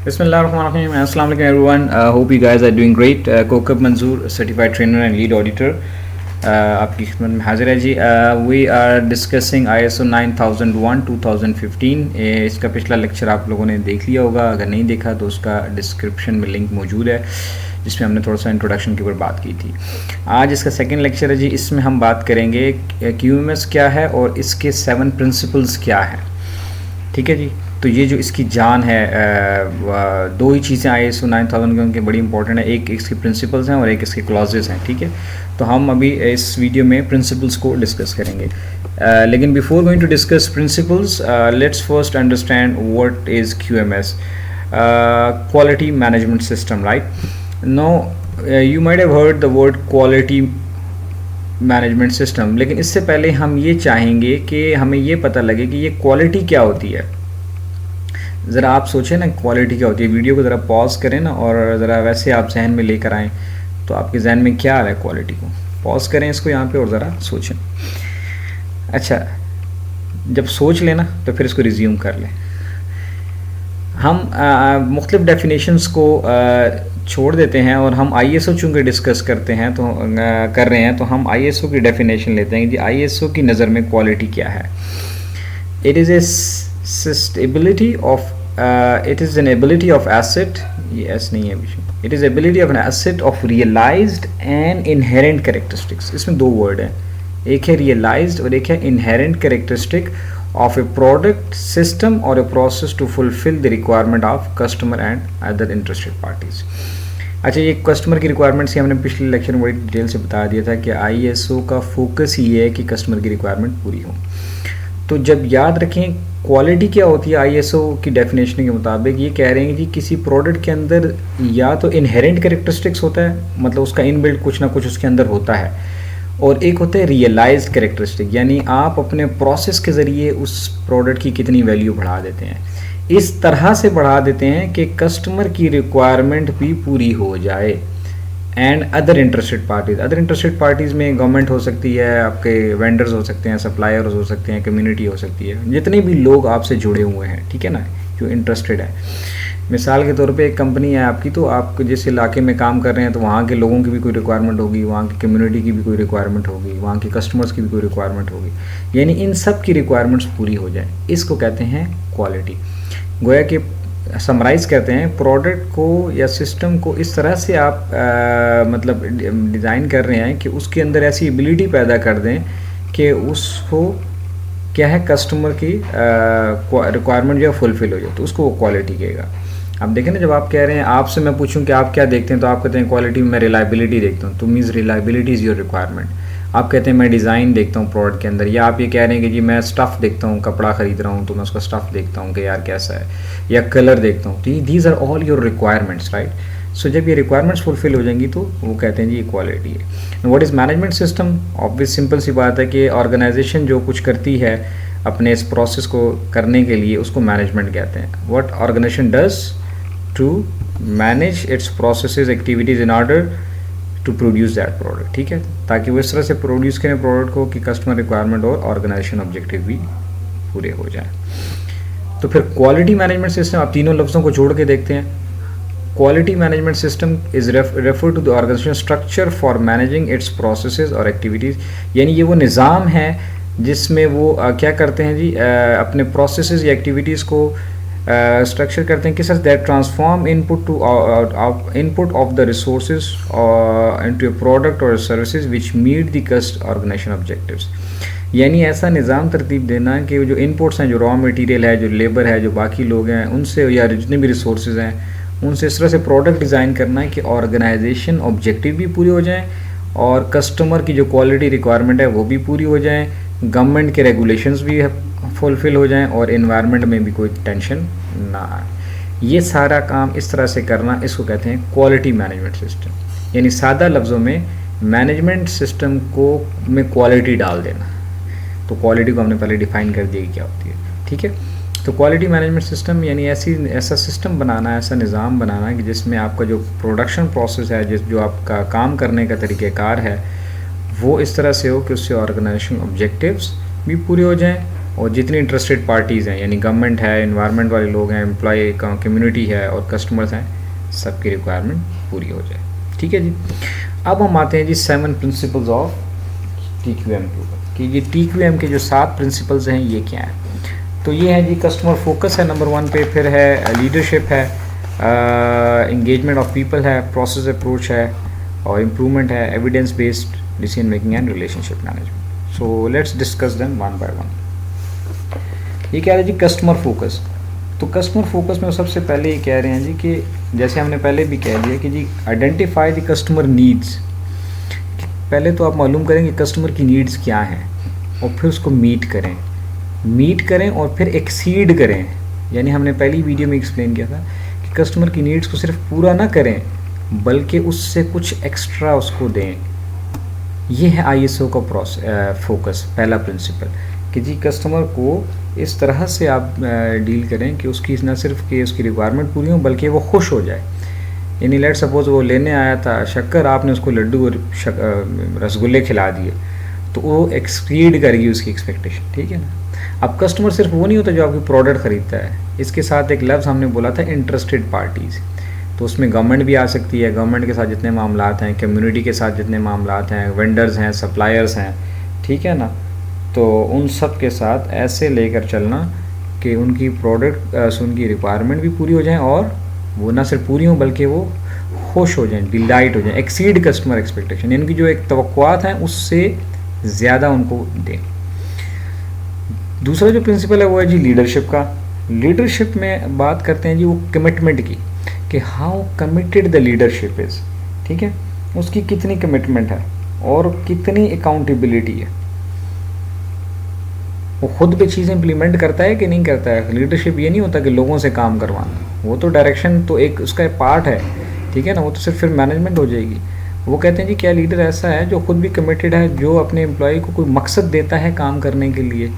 Bismillahirrahmanirrahim. Assalamu alaikum everyone. Hope you guys are doing great. Kokab Manzoor, certified trainer and lead auditor. आपकी खिदमत में हाजिर है जी. We are discussing ISO 9001 2015. इसका पिछला लेक्चर आप लोगों ने देख लिया होगा. अगर नहीं देखा तो उसका डिस्क्रिप्शन में लिंक मौजूद है जिसमें हमने थोड़ा सा इंट्रोडक्शन के ऊपर बात की थी. आज इसका सेकंड लेक्चर है जी. इसमें हम बात करेंगे QMS क्या है और इसके 7 प्रिंसिपल्स क्या हैं. ठीक है जी. तो ये जो इसकी जान है, दो ही चीज़ें ISO 9000 के बड़ी इंपॉर्टेंट है. एक इसके प्रिंसिपल्स हैं और एक इसके क्लॉजेस हैं. ठीक है. तो हम अभी इस वीडियो में प्रिंसिपल्स को डिस्कस करेंगे. लेकिन before going to discuss principles, let's first understand what is QMS, quality management system. Right no, you might have heard the word quality management system. लेकिन इससे पहले हम ये चाहेंगे कि हमें ये पता लगे कि ये क्वालिटी क्या होती है. ज़रा आप सोचें ना, क्वालिटी क्या होती है. वीडियो को ज़रा पॉज करें ना और ज़रा वैसे आप जहन में लेकर आएँ तो आपके जहन में क्या आ रहा है क्वालिटी को. पॉज करें इसको यहाँ पे और ज़रा सोचें. अच्छा, जब सोच लेना तो फिर इसको रिज्यूम कर लें. हम मुख्तलिफ डेफिनेशंस को छोड़ देते हैं और हम ISO चूँकि डिस्कस करते हैं तो कर रहे हैं तो हम ISO की डेफिनेशन लेते हैं कि ISO की नज़र में क्वालिटी क्या है. It is a stability of it is an ability of asset, yes नहीं है विषय, it is ability of an asset of realized and inherent characteristics. इसमें दो वर्ड हैं, एक है realized और एक है inherent characteristic of a product, system or a process to fulfill the requirement of customer and other interested parties. अच्छा, ये कस्टमर की रिक्वायरमेंट्स की हमने पिछले लेक्चर में बड़ी डिटेल से बता दिया था कि ISO का फोकस ही है कि कस्टमर की रिक्वायरमेंट पूरी हो. तो जब याद रखें क्वालिटी क्या होती है ISO की डेफिनेशन के मुताबिक, ये कह रहे हैं कि किसी प्रोडक्ट के अंदर या तो इनहेरेंट कैरेक्टरिस्टिक्स होता है, मतलब उसका इनबिल्ट कुछ ना कुछ उसके अंदर होता है, और एक होता है रियलाइज्ड कैरेक्टरिस्टिक, यानी आप अपने प्रोसेस के ज़रिए उस प्रोडक्ट की कितनी वैल्यू बढ़ा देते हैं. इस तरह से बढ़ा देते हैं कि कस्टमर की रिक्वायरमेंट भी पूरी हो जाए. एंड अदर इंटरेस्टेड पार्टीज़ में गवर्नमेंट हो सकती है, आपके वेंडर्स हो सकते हैं, सप्लायर्स हो सकते हैं, कम्युनिटी हो सकती है, जितने भी लोग आपसे जुड़े हुए हैं. ठीक है ना, जो इंटरेस्टेड है. मिसाल के तौर पे एक कंपनी है आपकी, तो आप जिस इलाके में काम कर रहे हैं तो वहाँ के लोगों की भी कोई रिक्वायरमेंट होगी, वहाँ की कम्युनिटी की भी कोई रिक्वायरमेंट होगी, वहाँ के कस्टमर्स की भी कोई रिक्वायरमेंट होगी, यानी इन सब की रिक्वायरमेंट्स पूरी हो जाए. इसको कहते हैं क्वालिटी. गोया कि समराइज़ करते हैं, प्रोडक्ट को या सिस्टम को इस तरह से आप मतलब डिज़ाइन कर रहे हैं कि उसके अंदर ऐसी एबिलिटी पैदा कर दें कि उसको क्या है, कस्टमर की रिक्वायरमेंट जो है फुलफ़िल हो जाए, तो उसको वो क्वालिटी कहेगा. आप देखें ना, जब आप कह रहे हैं, आपसे मैं पूछूं कि आप क्या देखते हैं तो आप कहते हैं क्वालिटी में मैं रिलायबिलिटी देखता हूँ, तो means reliability is your requirement. आप कहते हैं मैं डिज़ाइन देखता हूँ प्रोडक्ट के अंदर, या आप ये कह रहे हैं कि जी मैं स्टफ़ देखता हूँ, कपड़ा ख़रीद रहा हूँ तो मैं उसका स्टफ़ देखता हूँ कि यार कैसा है, या कलर देखता हूँ. तो these are all your requirements, right. So जब ये रिक्वायरमेंट्स फुलफ़िल हो जाएंगी तो वो कहते हैं जी ये क्वालिटी है. What is management system? Obvious simple सी बात है कि ऑर्गेनाइजेशन जो कुछ करती है अपने इस प्रोसेस को करने के लिए, उसको मैनेजमेंट कहते हैं. What organisation does to manage its processes activities in order to produce that product. ठीक है, ताकि वो इस तरह से प्रोड्यूस करें प्रोडक्ट को कि कस्टमर रिक्वायरमेंट और ऑर्गेनाइजेशन ऑब्जेक्टिव भी पूरे हो जाएं. तो फिर क्वालिटी मैनेजमेंट सिस्टम, आप तीनों लफ्ज़ों को जोड़ के देखते हैं. Quality management system is refer to the organisation structure for managing its processes और एक्टिविटीज़, यानी ये वो निज़ाम है जिसमें वो क्या करते हैं जी, अपने प्रोसेसेस या एक्टिविटीज़ को स्ट्रक्चर करते हैं. किस that transform input of the resources into a product और services which meet the cust organisation objectives. यानी ऐसा निज़ाम तरतीब देना कि जो इनपुट्स हैं, जो रॉ मटेरियल है, जो लेबर है, जो बाकी लोग हैं, उनसे या जितने भी रिसोर्सेज हैं उनसे इस तरह से प्रोडक्ट डिज़ाइन करना है कि ऑर्गेनाइजेशन ऑब्जेक्टिव भी पूरे हो जाएँ और कस्टमर की जो क्वालिटी रिक्वायरमेंट है वो भी पूरी हो जाए, गवर्नमेंट के रेगुलेशंस भी फुलफ़िल हो जाएं और एनवायरनमेंट में भी कोई टेंशन ना आए. ये सारा काम इस तरह से करना, इसको कहते हैं क्वालिटी मैनेजमेंट सिस्टम. यानी सादा लफ्ज़ों में मैनेजमेंट सिस्टम को में क्वालिटी डाल देना. तो क्वालिटी को हमने पहले डिफ़ाइन कर दिया कि क्या होती है. ठीक है, तो क्वालिटी मैनेजमेंट सिस्टम यानी ऐसा सिस्टम बनाना, ऐसा निज़ाम बनाना कि जिसमें आपका जो प्रोडक्शन प्रोसेस है, जो आपका काम करने का तरीक़ेकार है, वो इस तरह से हो कि उससे ऑर्गेनाइजेशन ऑब्जेक्टिव्स भी पूरे हो जाएं और जितनी इंटरेस्टेड पार्टीज़ हैं यानी गवर्नमेंट है, एनवायरनमेंट वाले लोग हैं, एम्प्लॉय कम्युनिटी है और कस्टमर्स हैं, सबकी रिक्वायरमेंट पूरी हो जाए। ठीक है जी। अब हम आते हैं जी 7 प्रिंसिपल्स ऑफ TQM के ऊपर कि ये TQM के जो 7 प्रिंसिपल्स हैं ये क्या है। तो ये है जी कस्टमर फोकस है नंबर 1 पे, फिर है लीडरशिप है, इंगेजमेंट ऑफ पीपल है, प्रोसेस अप्रोच है और इम्प्रूवमेंट है, evidence based decision making and relationship management. So let's discuss them one by one. ये कह रहे हैं जी कस्टमर फोकस। तो कस्टमर फोकस में सबसे पहले ये कह रहे हैं जी कि जैसे हमने पहले भी कह दिया कि जी आइडेंटिफाई द कस्टमर नीड्स। पहले तो आप मालूम करेंगे कस्टमर की नीड्स क्या हैं और फिर उसको मीट करें और फिर एक्सीड करें। यानी हमने पहली वीडियो में एक्सप्लेन किया था कि कस्टमर की नीड्स को सिर्फ पूरा ना करें बल्कि उससे कुछ एक्स्ट्रा उसको दें। ये है ISO का फोकस, पहला प्रिंसिपल कि जी कस्टमर को इस तरह से आप डील करें कि उसकी न सिर्फ कि उसकी रिक्वायरमेंट पूरी हो बल्कि वो खुश हो जाए। यानी लेट सपोज़ वो लेने आया था शक्कर, आपने उसको लड्डू और रसगुल्ले खिला दिए तो वो एक्सीड करेगी उसकी एक्सपेक्टेशन। ठीक है ना। अब कस्टमर सिर्फ वो नहीं होता जो आपकी प्रोडक्ट ख़रीदता है, इसके साथ एक लफ्ज़ हमने बोला था इंटरेस्टेड पार्टीज़। तो उसमें गवर्नमेंट भी आ सकती है, गवर्नमेंट के साथ जितने मामलात हैं, कम्युनिटी के साथ जितने मामलात हैं, वेंडर्स हैं, सप्लायर्स हैं, ठीक है ना। तो उन सब के साथ ऐसे लेकर चलना कि उनकी उनकी रिक्वायरमेंट भी पूरी हो जाए और वो ना सिर्फ पूरी हो बल्कि वो खुश हो जाएं, डिलाइट हो जाएं, एक्सीड कस्टमर एक्सपेक्टेशन, यानी कि जो एक तवक्कुआत हैं उससे ज़्यादा उनको दें। दूसरा जो प्रिंसिपल है वो है जी लीडरशिप का। लीडरशिप में बात करते हैं जी वो कमिटमेंट की कि how committed the leadership is. ठीक है, उसकी कितनी कमिटमेंट है और कितनी अकाउंटेबिलिटी है, वो खुद पे चीज़ें इम्प्लीमेंट करता है कि नहीं करता है। लीडरशिप ये नहीं होता कि लोगों से काम करवाना, वो तो डायरेक्शन तो एक उसका पार्ट है। ठीक है ना, वो तो सिर्फ फिर मैनेजमेंट हो जाएगी। वो कहते हैं जी क्या लीडर ऐसा है जो खुद भी कमिटेड है, जो अपने एम्प्लॉय को कोई मकसद देता है काम करने के लिए,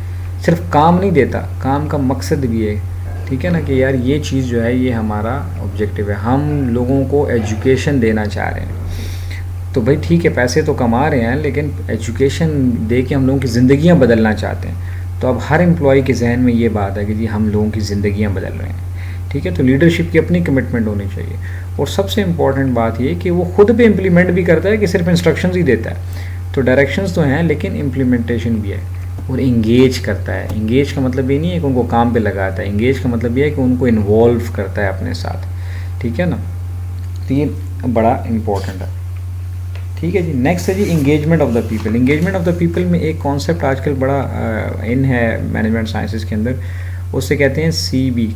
सिर्फ काम नहीं देता, काम का मकसद भी है। ठीक है ना, कि यार ये चीज़ जो है ये हमारा ऑब्जेक्टिव है, हम लोगों को एजुकेशन देना चाह रहे हैं। तो भाई ठीक है, पैसे तो कमा रहे हैं लेकिन एजुकेशन दे के हम लोगों की ज़िंदगियाँ बदलना चाहते हैं। तो अब हर एम्प्लॉय के जहन में ये बात है कि जी हम लोगों की ज़िंदगियाँ बदल रहे हैं। ठीक है, तो लीडरशिप की अपनी कमिटमेंट होनी चाहिए। और सबसे इम्पॉर्टेंट बात ये कि वो खुद पे इम्प्लीमेंट भी करता है कि सिर्फ इंस्ट्रक्शंस ही देता है। तो डायरेक्शंस तो हैं लेकिन इम्प्लीमेंटेशन भी है। और इंगेज करता है। इंगेज का मतलब ये नहीं है कि उनको काम पे लगाता है, इंगेज का मतलब ये है कि उनको इन्वॉल्व करता है अपने साथ। ठीक है ना, तो ये बड़ा इम्पोर्टेंट है। ठीक है जी। नेक्स्ट है जी engagement of the people. Engagement of the people में एक कॉन्सेप्ट आजकल बड़ा इन है मैनेजमेंट साइंसेस के अंदर, उससे कहते हैं CB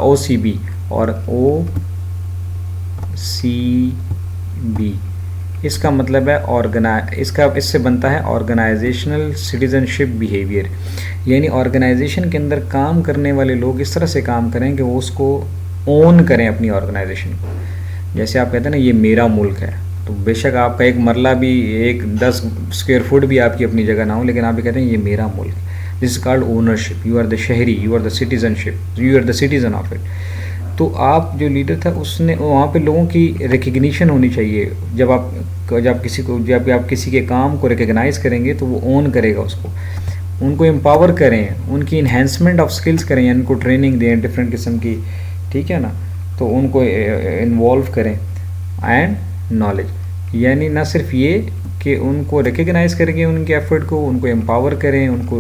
OCB और OCB। इसका मतलब है इससे बनता है ऑर्गेनाइजेशनल सिटीजनशिप बिहेवियर। यानी ऑर्गेनाइजेशन के अंदर काम करने वाले लोग इस तरह से काम करें कि वो उसको ओन करें अपनी ऑर्गेनाइजेशन को। जैसे आप कहते हैं ना ये मेरा मुल्क है, तो बेशक आपका एक मरला भी, एक 10 स्क्वायर फुट भी आपकी अपनी जगह ना हो, लेकिन आप भी कहते हैं ये मेरा मुल्क। This is called ownership. You are the शहरी, you are the citizenship, you are the citizen of it. तो आप जो लीडर था उसने वहाँ पे लोगों की रिकग्निशन होनी चाहिए। जब आप किसी के काम को रिकग्नाइज़ करेंगे तो वो ओन करेगा उसको। उनको एम्पावर करें, उनकी इन्हेंसमेंट ऑफ स्किल्स करें, यानी उनको ट्रेनिंग दें डिफरेंट किस्म की। ठीक है ना, तो उनको इन्वॉल्व करें एंड नॉलेज, यानी ना सिर्फ ये कि उनको रिकग्नाइज़ करेंगे उनके एफर्ट को, उनको एम्पावर करें, उनको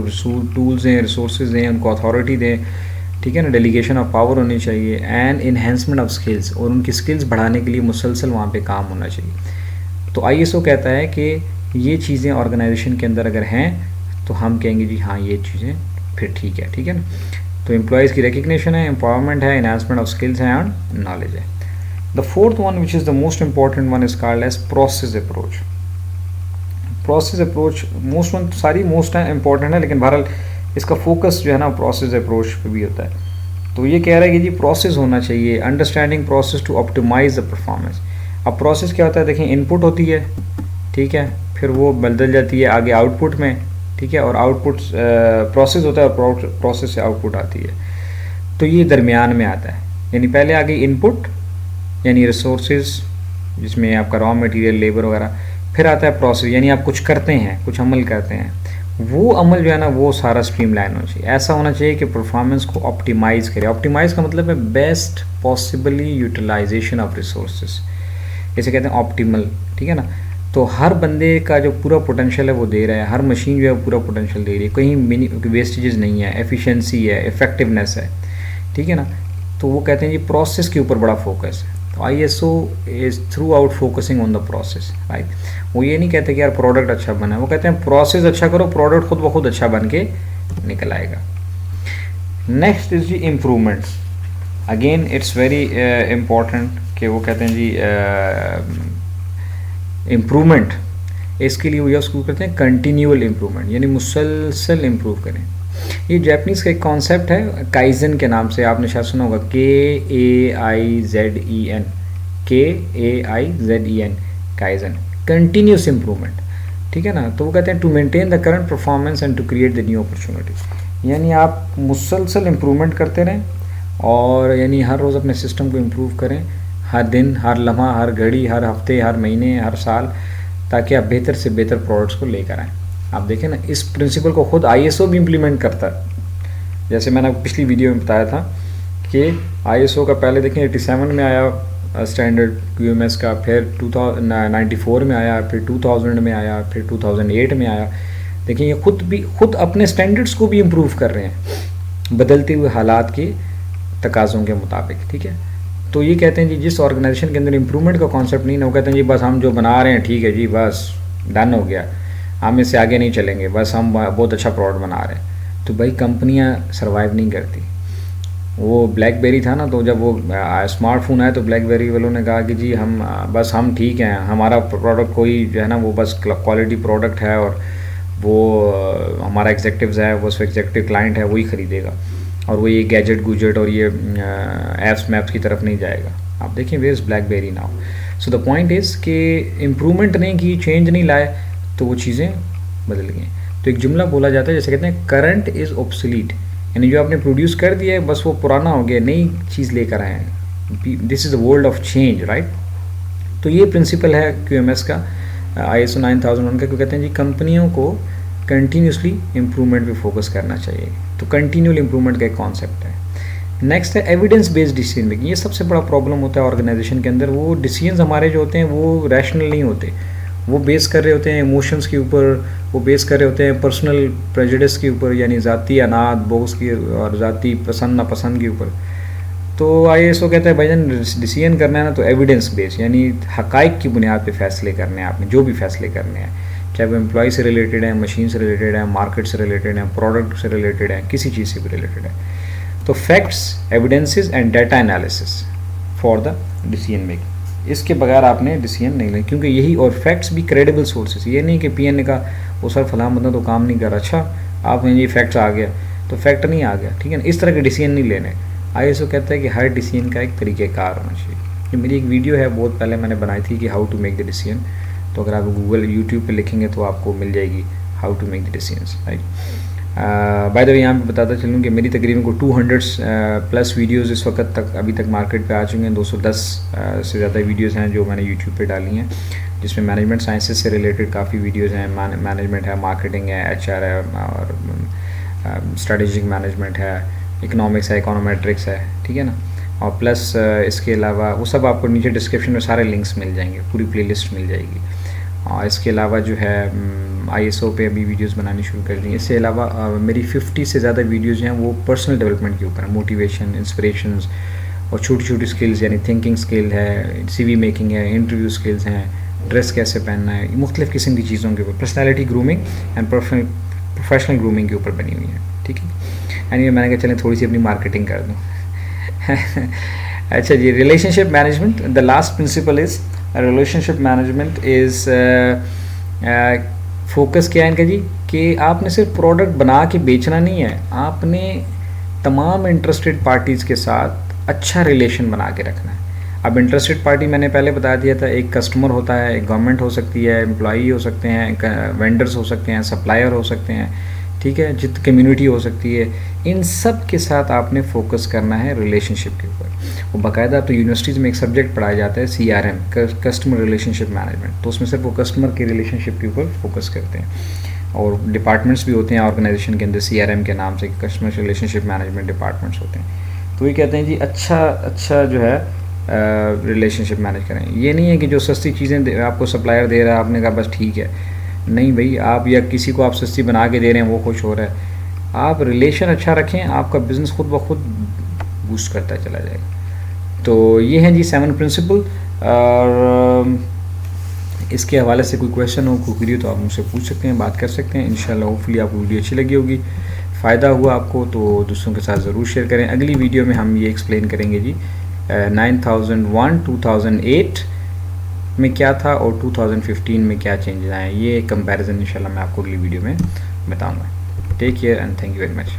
टूल्स दें, रिसोर्सेज दें, उनको अथॉरिटी दें। ठीक है ना, डेलीगेशन ऑफ पावर होनी चाहिए एंड इन्हेंसमेंट ऑफ स्किल्स, और उनकी स्किल्स बढ़ाने के लिए मुसलसल वहाँ पे काम होना चाहिए। तो ISO कहता है कि ये चीज़ें ऑर्गेनाइजेशन के अंदर अगर हैं तो हम कहेंगे जी हाँ ये चीज़ें फिर ठीक है। ठीक है ना, तो एम्प्लॉयज़ की रिकग्निशन है, एम्पावरमेंट है, इन्हांसमेंट ऑफ स्किल्स है एंड नॉलेज है। The fourth one, which is the most important one, is called as process approach. Process approach सारी मोस्ट है इम्पॉर्टेंट है, लेकिन बहरहाल इसका फोकस जो है ना प्रोसेस अप्रोच पे भी होता है। तो ये कह रहा है कि जी प्रोसेस होना चाहिए, understanding process to optimise the performance. अब प्रोसेस क्या होता है, देखें इनपुट होती है, ठीक है, फिर वो बदल जाती है आगे आउटपुट में। ठीक है, और आउटपुट प्रोसेस होता है और प्रोसेस से आउटपुट आती है। तो ये दरमियान में आता है, यानी पहले आ गई इनपुट यानी रिसोर्सेज जिसमें आपका रॉ मटेरियल, लेबर वगैरह, फिर आता है प्रोसेस यानी आप कुछ करते हैं, कुछ अमल करते हैं, वो अमल जो है ना वो सारा स्ट्रीमलाइन होना चाहिए। ऐसा होना चाहिए कि परफॉर्मेंस को ऑप्टिमाइज़ करे। ऑप्टिमाइज़ का मतलब है best possibly utilisation of resources, इसे कहते हैं ऑप्टिमल, ठीक है ना। तो हर बंदे का जो पूरा पोटेंशियल है वो दे रहा है, हर मशीन जो है पूरा पोटेंशियल दे रही है, कहीं मिनी वेस्टेजेस नहीं है, एफिशिएंसी है, इफेक्टिवनेस है, ठीक है ना। तो वो कहते हैं जी प्रोसेस के ऊपर बड़ा फोकस है। तो ISO is through out focusing on the process, right. वो ये नहीं कहते कि यार प्रोडक्ट अच्छा बना है, वो कहते हैं प्रोसेस अच्छा करो, प्रोडक्ट खुद ब खुद अच्छा बन के निकल आएगा। नेक्स्ट इज जी improvements. Again it's very important कि वो कहते हैं जी इम्प्रूवमेंट, इसके लिए वो यूज़ करते हैं कंटिन्यूअल इम्प्रूवमेंट, यानी मुसलसल इम्प्रूव करें। ये जैपनीज़ का एक कॉन्सेप्ट है काइजन के नाम से, आपने शायद सुना होगा, KAIZEN, KAIZEN, kaizen, continuous improvement, ठीक है ना। तो वो कहते हैं to maintain the current performance and to create the new opportunities, यानी आप मुसलसल इम्प्रूवमेंट करते रहें और यानी हर रोज़ अपने सिस्टम को इम्प्रूव करें, हर दिन, हर लम्हा, हर घड़ी, हर हफ्ते, हर महीने, हर साल, ताकि आप बेहतर से बेहतर प्रोडक्ट्स को लेकर आएँ। आप देखें ना, इस प्रिंसिपल को खुद ISO भी इम्प्लीमेंट करता है। जैसे मैंने पिछली वीडियो में बताया था कि ISO का पहले देखें 87 में आया स्टैंडर्ड QMS का, फिर 1994 में आया, फिर 2000 में आया, फिर 2008 में आया। देखिए ये खुद अपने स्टैंडर्ड्स को भी इम्प्रूव कर रहे हैं बदलते हुए हालात के तकाज़ों के मुताबिक, ठीक है। तो ये कहते हैं जी जिस ऑर्गेनाइजेशन के अंदर इम्प्रूवमेंट का कॉन्सेप्ट नहीं ना, वो कहते हैं जी बस हम जो बना रहे हैं ठीक है जी, बस डन हो गया, हम इससे आगे नहीं चलेंगे, बस हम बहुत अच्छा प्रोडक्ट बना रहे हैं। तो भाई कंपनियां सर्वाइव नहीं करती। वो ब्लैकबेरी था ना, तो जब वो स्मार्टफोन आया तो ब्लैकबेरी वालों ने कहा कि जी हम ठीक हैं, हमारा प्रोडक्ट कोई जो है ना वो बस क्वालिटी प्रोडक्ट है और वो हमारा एग्जेक्टिव्स है, वो एग्जेक्टिव क्लाइंट है वही ख़रीदेगा, और वो ये गैजेट गुजेट और ये ऐप्स मैप्स की तरफ नहीं जाएगा। आप देखें where is BlackBerry now. So the point is कि इम्प्रूवमेंट नहीं की, चेंज नहीं लाए, तो वो चीज़ें बदल गई। तो एक जुमला बोला जाता है जैसे कहते हैं करंट इज़ ऑब्सोलीट, यानी जो आपने प्रोड्यूस कर दिया है बस वो पुराना हो गया, नई चीज़ लेकर आए हैं। This is the world of change, right. तो ये प्रिंसिपल है QMS का, ISO 9001 का, क्यों कहते हैं जी कंपनियों को कंटिन्यूसली इम्प्रूवमेंट पे फोकस करना चाहिए। तो कंटिन्यूअल इम्प्रूवमेंट का एक कॉन्सेप्ट है। नेक्स्ट है एविडेंस बेस्ड डिसीजन मेकिंग। ये सबसे बड़ा प्रॉब्लम होता है ऑर्गेनाइजेशन के अंदर, वो डिसीजंस हमारे जो होते हैं वो रैशनल नहीं होते, वो बेस कर रहे होते हैं इमोशंस के ऊपर, वो बेस कर रहे होते हैं पर्सनल प्रेजुडिस के ऊपर, यानी ज़ाती अनाद बोस की और ज़ाती पसंद नापसंद के ऊपर। तो ISO कहता है भाईजान डिसीजन करना है ना तो एविडेंस बेस्ड, यानी हकाइक की बुनियाद पे फैसले करने हैं आपने, जो भी फैसले करने हैं, चाहे वो एम्प्लॉय से रिलेटेड है, मशीन से रिलेटेड है, मार्केट से रिलेटेड है, प्रोडक्ट से रिलेटेड है, किसी चीज़ से भी रिलेटेड है। तो facts, evidences and data analysis for the decision making, इसके बगैर आपने डिसीजन नहीं लें, क्योंकि यही, और फैक्ट्स भी क्रेडिबल सोर्सेस। ये नहीं कि PN ने कहा वो सर फलां बंदा तो काम नहीं कर रहा, अच्छा आप ये फैक्ट्स आ गया तो फैक्ट नहीं आ गया, ठीक है ना। इस तरह के डिसीजन नहीं लेने। ISO कहता है कि हर डिसीजन का एक तरीक़ेकार होना चाहिए। ये मेरी एक वीडियो है बहुत पहले मैंने बनाई थी कि how to make the decision, तो अगर आप गूगल यूट्यूब पे लिखेंगे तो आपको मिल जाएगी how to make the decisions, right. By the way यहाँ पे बताता चलूँ कि मेरी तकरीबन को 200 प्लस वीडियोस इस वक्त तक अभी तक मार्केट पे आ चुके हैं। 210 से ज़्यादा वीडियोस हैं जो मैंने यूट्यूब पे डाली हैं, जिसमें मैनेजमेंट साइंसेस से रिलेटेड काफ़ी वीडियोस हैं। मैनेजमेंट है, मार्केटिंग है, HR है, और स्ट्रेटेजिक मैनेजमेंट है, इकोनॉमिक्स है, इकोनोमेट्रिक्स है, ठीक है ना। और प्लस इसके अलावा वो सब आपको नीचे डिस्क्रिप्शन में सारे लिंक्स मिल जाएंगे, पूरी प्लेलिस्ट मिल जाएगी। और इसके अलावा जो है ISO पे अभी वीडियोस बनानी शुरू कर दी। इसके अलावा मेरी 50 से ज़्यादा वीडियोस हैं वो पर्सनल डेवलपमेंट के ऊपर है, मोटिवेशन, इंस्पिरेशंस और छोटी छोटी स्किल्स, यानी थिंकिंग स्किल है, CV मेकिंग है, इंटरव्यू स्किल्स हैं, ड्रेस कैसे पहनना है, मुख्तलिफ़ किस्म की चीज़ों के ऊपर, personality grooming and professional grooming के ऊपर बनी हुई है, ठीक है। यानी मैंने कहा चलें थोड़ी सी अपनी मार्केटिंग कर दूँ। अच्छा जी, relationship management, the last principle is relationship management is focus क्या है इनका जी, कि आपने सिर्फ प्रोडक्ट बना के बेचना नहीं है, आपने तमाम इंटरेस्टेड पार्टीज़ के साथ अच्छा रिलेशन बना के रखना है। अब इंटरेस्टेड पार्टी मैंने पहले बता दिया था, एक कस्टमर होता है, एक गवर्नमेंट हो सकती है, एम्प्लॉई हो सकते हैं, वेंडर्स हो सकते हैं, सप्लायर हो सकते हैं, ठीक है, जित कम्युनिटी हो सकती है। इन सब के साथ आपने फोकस करना है रिलेशनशिप के ऊपर। वो बाकायदा तो यूनिवर्सिटीज़ में एक सब्जेक्ट पढ़ाया जाता है CRM, कस्टमर रिलेशनशिप मैनेजमेंट, तो उसमें सिर्फ वो कस्टमर के रिलेशनशिप के ऊपर फोकस करते हैं। और डिपार्टमेंट्स भी होते हैं ऑर्गेनाइजेशन के अंदर CRM के नाम से, कस्टमर रिलेशनशिप मैनेजमेंट डिपार्टमेंट्स होते हैं। तो ये कहते हैं जी अच्छा जो है रिलेशनशिप मैनेज करें। ये नहीं है कि जो सस्ती चीज़ें आपको सप्लायर दे रहा है आपने कहा बस ठीक है, नहीं भाई, आप या किसी को आप सस्ती बना के दे रहे हैं वो खुश हो रहा है, आप रिलेशन अच्छा रखें, आपका बिज़नेस खुद ब खुद बूस्ट करता चला जाएगा। तो ये हैं जी 7 प्रिंसिपल। और इसके हवाले से कोई क्वेश्चन हो, कोई क्वेरी हो तो आप मुझसे पूछ सकते हैं, बात कर सकते हैं। इंशाल्लाह होपफुली आपको वीडियो अच्छी लगी होगी, फ़ायदा हुआ आपको तो दोस्तों के साथ ज़रूर शेयर करें। अगली वीडियो में हम ये एक्सप्लेन करेंगे जी 9001 2008 में क्या था और 2015 में क्या चेंजेस आए, ये कंपैरिजन इंशाल्लाह मैं आपको अगली वीडियो में बताऊंगा। Take care and thank you very much.